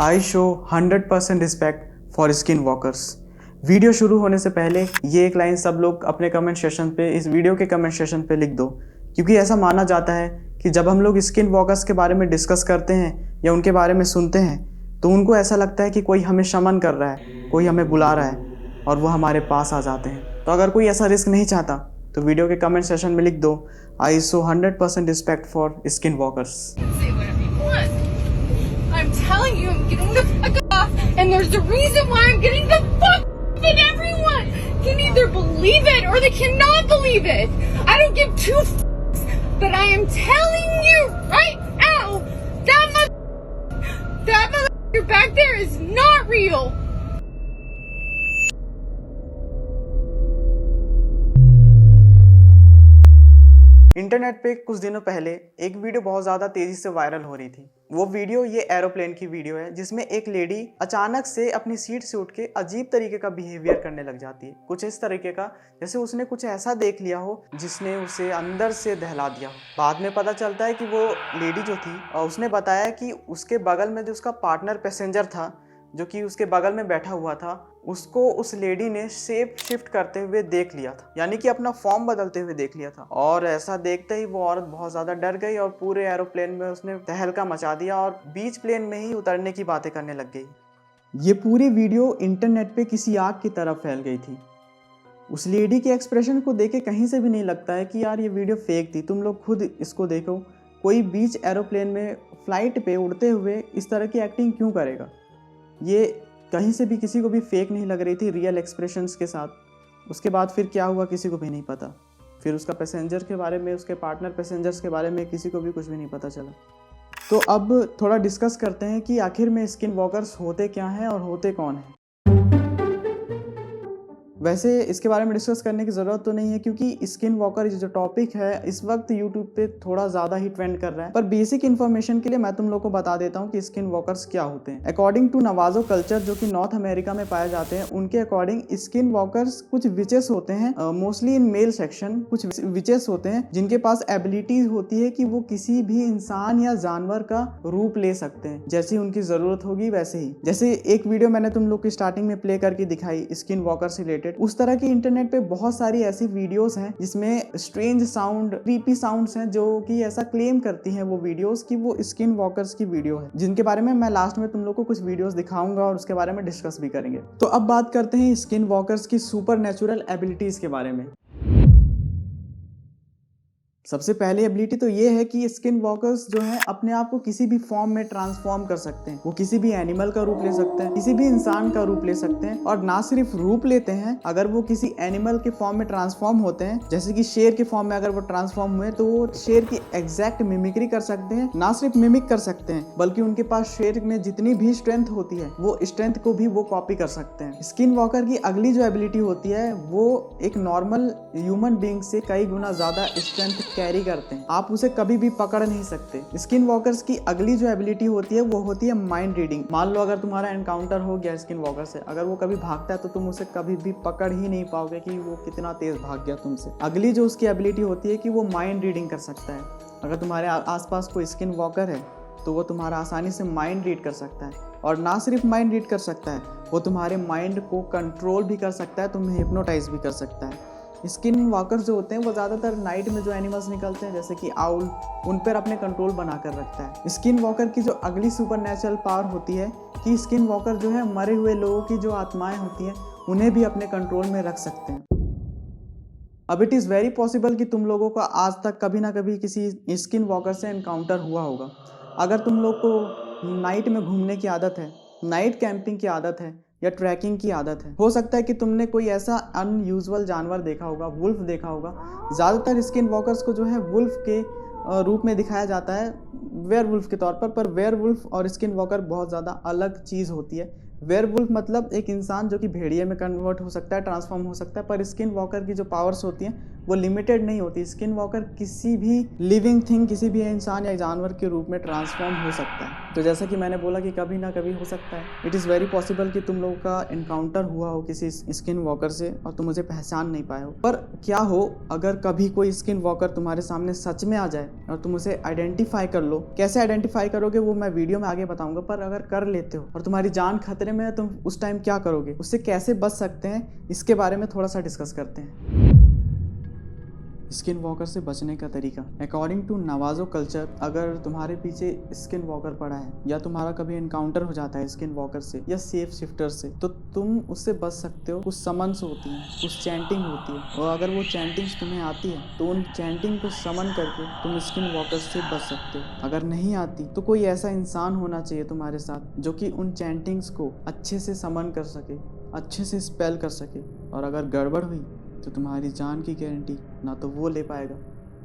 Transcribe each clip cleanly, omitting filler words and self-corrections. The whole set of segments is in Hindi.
I show 100% respect for skin walkers. Video शुरू होने से पहले ये एक लाइन सब लोग अपने कमेंट सेशन पे, इस वीडियो के कमेंट सेशन पे लिख दो, क्योंकि ऐसा माना जाता है कि जब हम लोग स्किन वॉकर्स के बारे में डिस्कस करते हैं या उनके बारे में सुनते हैं तो उनको ऐसा लगता है कि कोई हमें शमन कर रहा है, कोई हमें बुला रहा है और वो हमारे पास आ जाते हैं। तो अगर कोई ऐसा रिस्क नहीं चाहता तो वीडियो के कमेंट सेशन में लिख दो, I show 100% respect for skin walkers. Say whatever you want. I'm telling you, I'm getting the fuck off, and there's a reason why I'm getting the fuck off, and everyone can either believe it or they cannot believe it. I don't give two fucks, but I am telling you right now, that motherfucker back there is not real. Internet पे कुछ दिनों पहले एक वीडियो बहुत ज़्यादा तेज़ी से वायरल हो रही थी। वो वीडियो ये एरोप्लेन की वीडियो है जिसमें एक लेडी अचानक से अपनी सीट से उठ के अजीब तरीके का बिहेवियर करने लग जाती है। कुछ इस तरीके का जैसे उसने कुछ ऐसा देख लिया हो जिसने उसे अंदर से दहला दिया हो। बाद में पता चलता है कि वो लेडी जो थी उसने बताया कि उसके बगल में जो उसका पार्टनर पैसेंजर था, जो कि उसके बगल में बैठा हुआ था, उसको उस लेडी ने शेप शिफ्ट करते हुए देख लिया था, यानी कि अपना फॉर्म बदलते हुए देख लिया था। और ऐसा देखते ही वो औरत बहुत ज़्यादा डर गई और पूरे एरोप्लेन में उसने तहलका मचा दिया और बीच प्लेन में ही उतरने की बातें करने लग गई। ये पूरी वीडियो इंटरनेट पे किसी आग की तरह फैल गई थी। उस लेडी के एक्सप्रेशन को देख के कहीं से भी नहीं लगता है कि यार ये वीडियो फेक थी। तुम लोग खुद इसको देखो, कोई बीच एरोप्लेन में फ्लाइट पे उड़ते हुए इस तरह की एक्टिंग क्यों करेगा? ये कहीं से भी किसी को भी फेक नहीं लग रही थी, रियल एक्सप्रेशंस के साथ। उसके बाद फिर क्या हुआ किसी को भी नहीं पता। फिर उसका पैसेंजर के बारे में, उसके पार्टनर पैसेंजर्स के बारे में किसी को भी कुछ भी नहीं पता चला। तो अब थोड़ा डिस्कस करते हैं कि आखिर में स्किन वॉकर्स होते क्या हैं और होते कौन हैं। वैसे इसके बारे में डिस्कस करने की ज़रूरत तो नहीं है क्योंकि स्किन वॉकर जो टॉपिक है इस वक्त यूट्यूब पे थोड़ा ज़्यादा ही ट्रेंड कर रहा है। पर बेसिक इन्फॉर्मेशन के लिए मैं तुम लोग को बता देता हूँ कि स्किन वॉकर्स क्या होते हैं। अकॉर्डिंग टू नवाजो कल्चर, जो कि नॉर्थ अमेरिका में पाए जाते हैं, उनके अकॉर्डिंग स्किन वॉकर्स कुछ विचेस होते हैं, मोस्टली इन मेल सेक्शन। कुछ विचेस होते हैं जिनके पास एबिलिटीज होती है कि वो किसी भी इंसान या जानवर का रूप ले सकते हैं, जैसी उनकी ज़रूरत होगी वैसे ही। जैसे एक वीडियो मैंने तुम लोग की स्टार्टिंग में प्ले करके दिखाई स्किन वॉकर से रिलेटेड, उस तरह की इंटरनेट पे बहुत सारी ऐसी वीडियोस हैं जिसमें स्ट्रेंज साउंड, क्रीपी साउंड्स हैं, जो कि ऐसा क्लेम करती हैं वो वीडियोस कि वो स्किन वॉकर्स की वीडियो है, जिनके बारे में मैं लास्ट में तुम लोग को कुछ वीडियोस दिखाऊंगा और उसके बारे में डिस्कस भी करेंगे। तो अब बात करते हैं स्किन वॉकर्स की सुपर नेचुरल एबिलिटीज के बारे में। सबसे पहली एबिलिटी तो ये है कि स्किन वॉकर्स जो है अपने आप को किसी भी फॉर्म में ट्रांसफॉर्म कर सकते हैं। वो किसी भी एनिमल का रूप ले सकते हैं, किसी भी इंसान का रूप ले सकते हैं। और ना सिर्फ रूप लेते हैं, अगर वो किसी एनिमल के फॉर्म में ट्रांसफॉर्म होते हैं, जैसे कि शेर के फॉर्म में अगर वो ट्रांसफॉर्म हुए तो वो शेर की एग्जैक्ट मिमिक्री कर सकते हैं। ना सिर्फ मिमिक कर सकते हैं बल्कि उनके पास शेर में जितनी भी स्ट्रेंथ होती है वो स्ट्रेंथ को भी वो कॉपी कर सकते हैं। स्किन वॉकर की अगली जो एबिलिटी होती है वो एक नॉर्मल ह्यूमन बीइंग से कई गुना ज्यादा स्ट्रेंथ कैरी करते हैं। आप उसे कभी भी पकड़ नहीं सकते। स्किन वॉकर्स की अगली जो एबिलिटी होती है वो होती है माइंड रीडिंग। मान लो अगर तुम्हारा एनकाउंटर हो गया स्किन वॉकर से, अगर वो कभी भागता है तो तुम उसे कभी भी पकड़ ही नहीं पाओगे कि वो कितना तेज भाग गया तुमसे। अगली जो उसकी एबिलिटी होती है कि वो माइंड रीडिंग कर सकता है। अगर तुम्हारे आसपास कोई स्किन वॉकर है तो वो तुम्हारा आसानी से माइंड रीड कर सकता है। और ना सिर्फ माइंड रीड कर सकता है, वो तुम्हारे माइंड को कंट्रोल भी कर सकता है, तुम्हें हिप्नोटाइज भी कर सकता है। स्किन वॉकर्स जो होते हैं वो ज़्यादातर नाइट में जो एनिमल्स निकलते हैं जैसे कि आउल, उन पर अपने कंट्रोल बना कर रखता है। स्किन वॉकर की जो अगली सुपर नेचुरल पावर होती है कि स्किन वॉकर जो है मरे हुए लोगों की जो आत्माएं होती हैं उन्हें भी अपने कंट्रोल में रख सकते हैं। अब इट इज़ वेरी पॉसिबल कि तुम लोगों का आज तक कभी ना कभी किसी स्किन वॉकर से एनकाउंटर हुआ होगा। अगर तुम लोग को नाइट में घूमने की आदत है, नाइट कैंपिंग की आदत है या ट्रैकिंग की आदत है, हो सकता है कि तुमने कोई ऐसा अनयूजुअल जानवर देखा होगा, वुल्फ देखा होगा। ज़्यादातर स्किन वॉकर्स को जो है वुल्फ के रूप में दिखाया जाता है, वेयर वुल्फ के तौर पर वेयर वुल्फ और स्किन वॉकर बहुत ज़्यादा अलग चीज़ होती है। वेयर वुल्फ मतलब एक इंसान जो कि भेड़िए में कन्वर्ट हो सकता है, ट्रांसफॉर्म हो सकता है, पर स्किन वॉकर की जो पावर्स होती हैं वो लिमिटेड नहीं होती। स्किन वॉकर किसी भी लिविंग थिंग, किसी भी इंसान या जानवर के रूप में ट्रांसफॉर्म हो सकता है। तो जैसा कि मैंने बोला कि कभी ना कभी हो सकता है, इट इज़ वेरी पॉसिबल कि तुम लोगों का इनकाउंटर हुआ हो किसी स्किन वॉकर से और तुम मुझे पहचान नहीं पाए हो। पर क्या हो अगर कभी कोई स्किन वॉकर तुम्हारे सामने सच में आ जाए और तुम उसे आइडेंटिफाई कर लो। कैसे आइडेंटिफाई करोगे वो मैं वीडियो में आगे बताऊंगा, पर अगर कर लेते हो और तुम्हारी जान खतरे में है, तुम उस टाइम क्या करोगे, उससे कैसे बच सकते हैं, इसके बारे में थोड़ा सा डिस्कस करते हैं। स्किन वॉकर से बचने का तरीका। अकॉर्डिंग टू नवाजो कल्चर, अगर तुम्हारे पीछे स्किन वॉकर पड़ा है या तुम्हारा कभी एनकाउंटर हो जाता है स्किन वॉकर से या सेफ शिफ्टर से, तो तुम उससे बच सकते हो। कुछ समन्स होती हैं, कुछ चैंटिंग होती है, और अगर वो चैंटिंग्स तुम्हें आती है तो उन चैंटिंग को समन करके तुम स्किन वॉकर से बच सकते हो। अगर नहीं आती तो कोई ऐसा इंसान होना चाहिए तुम्हारे साथ जो कि उन चैंटिंग्स को अच्छे से समन कर सके, अच्छे से स्पेल कर सके। और अगर गड़बड़ हुई तो तुम्हारी जान की गारंटी ना तो वो ले पाएगा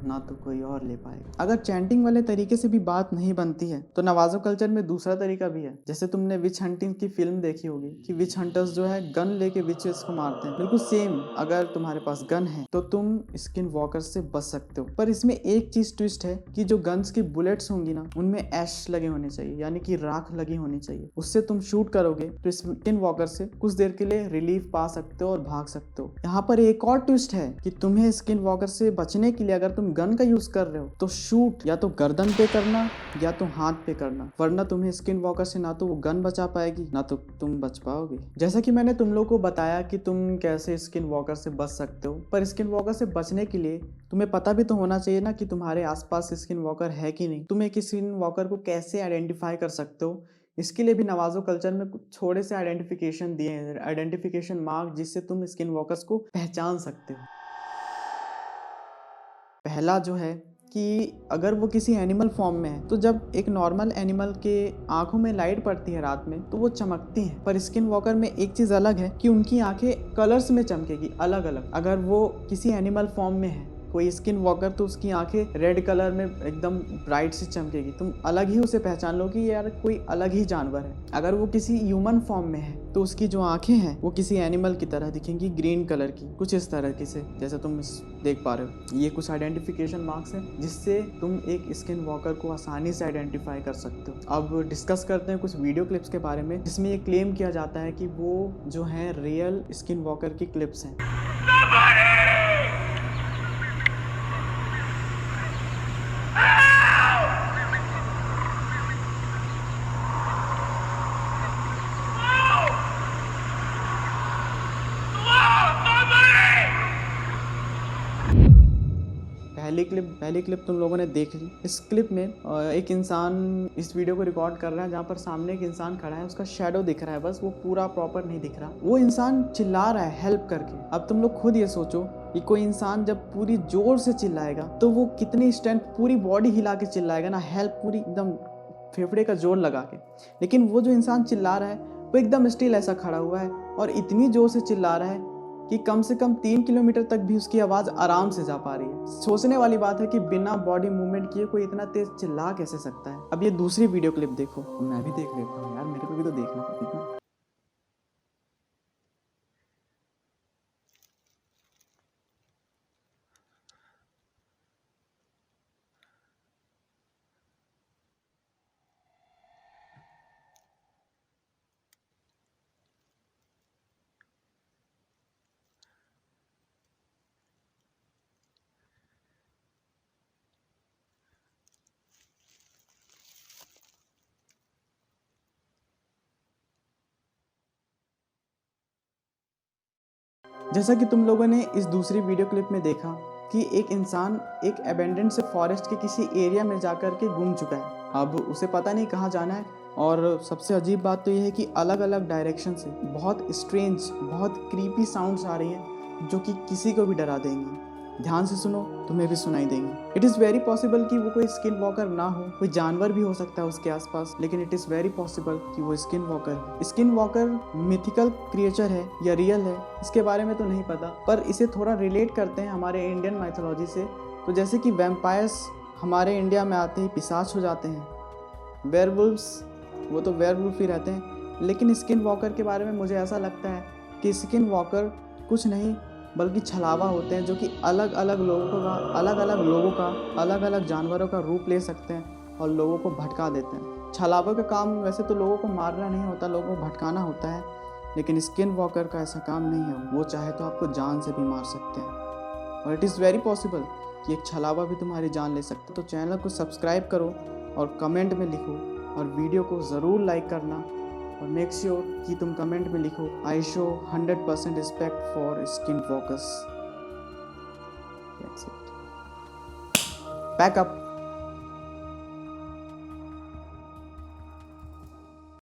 ना तो कोई और ले पाएगा। अगर चैंटिंग वाले तरीके से भी बात नहीं बनती है तो नवाजो कल्चर में दूसरा तरीका भी है। जैसे तुमने विच हंटिंग की फिल्म देखी होगी कि विच हंटर्स जो है गन लेके विचेस को मारते हैं, बिल्कुल सेम अगर तुम्हारे पास गन है तो तुम स्किन वॉकर से बच सकते हो। पर इसमें एक चीज ट्विस्ट है कि जो गन्स की बुलेट्स होंगी ना, उनमें ऐश लगे होने चाहिए, यानी कि राख लगी होनी चाहिए। उससे तुम शूट करोगे तो स्किन वॉकर से कुछ देर के लिए रिलीफ पा सकते हो और भाग सकते हो। यहाँ पर एक और ट्विस्ट है कि तुम्हें स्किन वॉकर से बचने के लिए अगर तुम गन का यूज कर रहे हो तो शूट या तो गर्दन पे करना या तो हाथ पे करना, वरना तुम्हें स्किन वॉकर से ना तो वो गन बचा पाएगी ना तो तुम बच पाओगे। जैसा कि मैंने तुम लोग को बताया कि तुम कैसे स्किन वॉकर से बच सकते हो, पर स्किन वॉकर से बचने के लिए तुम्हें पता भी तो होना चाहिए ना कि तुम्हारे आसपास स्किन वॉकर है कि नहीं। तुम एक स्किन वॉकर को कैसे आइडेंटिफाई कर सकते हो, इसके लिए भी नवाजो कल्चर में कुछ थोड़े से आइडेंटिफिकेशन दिए हैं, आइडेंटिफिकेशन मार्क, जिससे तुम स्किन वॉकर्स को पहचान सकते हो। पहला जो है कि अगर वो किसी एनिमल फॉर्म में है तो जब एक नॉर्मल एनिमल के आंखों में लाइट पड़ती है रात में तो वो चमकती हैं, पर स्किन वॉकर में एक चीज अलग है कि उनकी आंखें कलर्स में चमकेगी, अलग अलग। अगर वो किसी एनिमल फॉर्म में है कोई स्किन वॉकर तो उसकी आंखें रेड कलर में एकदम ब्राइट से चमकेगी, तुम अलग ही उसे पहचान लो कि यार कोई अलग ही जानवर है। अगर वो किसी ह्यूमन फॉर्म में है तो उसकी जो आंखें हैं वो किसी एनिमल की तरह दिखेंगी, ग्रीन कलर की, कुछ इस तरह से जैसे तुम देख पा रहे हो। ये कुछ आइडेंटिफिकेशन मार्क्स हैं जिससे तुम एक स्किन वॉकर को आसानी से आइडेंटिफाई कर सकते हो। अब डिस्कस करते हैं कुछ वीडियो क्लिप्स के बारे में जिसमें ये क्लेम किया जाता है कि वो जो है रियल स्किन वॉकर की क्लिप्स हैं। पहली क्लिप तुम लोगों ने देख ली। इस क्लिप में एक इंसान इस वीडियो को रिकॉर्ड कर रहा है जहाँ पर सामने एक इंसान खड़ा है, उसका शैडो दिख रहा है, बस वो पूरा प्रॉपर नहीं दिख रहा। वो इंसान चिल्ला रहा है हेल्प करके। अब तुम लोग खुद ये सोचो कि कोई इंसान जब पूरी जोर से चिल्लाएगा तो वो कितनी स्ट्रेंथ, पूरी बॉडी हिला के चिल्लाएगा ना, हेल्प पूरी एकदम फेफड़े का जोर लगा के। लेकिन वो जो इंसान चिल्ला रहा है वो एकदम स्टिल ऐसा खड़ा हुआ है और इतनी जोर से चिल्ला रहा है कि कम से कम 3 किलोमीटर तक भी उसकी आवाज़ आराम से जा पा रही है। सोचने वाली बात है कि बिना बॉडी मूवमेंट किए कोई इतना तेज चिल्ला कैसे सकता है। अब ये दूसरी वीडियो क्लिप देखो। मैं भी देख लेता हूँ यार, मेरे को भी तो देखना पड़ेगा। जैसा कि तुम लोगों ने इस दूसरी वीडियो क्लिप में देखा कि एक इंसान एक अबेंडेंड से फॉरेस्ट के किसी एरिया में जाकर के गुम चुका है। अब उसे पता नहीं कहाँ जाना है, और सबसे अजीब बात तो ये है कि अलग अलग डायरेक्शन से बहुत स्ट्रेंज, बहुत क्रीपी साउंड्स आ रही हैं जो कि किसी को भी डरा देंगी। ध्यान से सुनो, तुम्हें भी सुनाई देंगी। इट इज़ वेरी पॉसिबल कि वो कोई स्किन वॉकर ना हो, कोई जानवर भी हो सकता है उसके आसपास, लेकिन इट इज़ वेरी पॉसिबल कि वो स्किन वॉकर है। स्किन वॉकर मिथिकल क्रिएचर है या रियल है, इसके बारे में तो नहीं पता, पर इसे थोड़ा रिलेट करते हैं हमारे इंडियन माइथोलॉजी से। तो जैसे कि वैम्पायर्स हमारे इंडिया में आते ही पिशाच हो जाते हैं, वेयरवुल्व्स वो तो वेयरवुल्फ ही रहते हैं, लेकिन स्किन वॉकर के बारे में मुझे ऐसा लगता है कि स्किन वॉकर कुछ नहीं बल्कि छलावा होते हैं जो कि अलग अलग लोगों का अलग अलग जानवरों का रूप ले सकते हैं और लोगों को भटका देते हैं। छलावा का काम वैसे तो लोगों को मारना नहीं होता, लोगों को भटकाना होता है, लेकिन स्किन वॉकर का ऐसा काम नहीं है। वो चाहे तो आपको जान से भी मार सकते हैं और इट इज़ वेरी पॉसिबल कि एक छलावा भी तुम्हारी जान ले सकता है। तो चैनल को सब्सक्राइब करो और कमेंट में लिखो और वीडियो को ज़रूर लाइक करना और मेक श्योर कि तुम कमेंट में लिखो I show 100% respect for skin walkers. Pack up.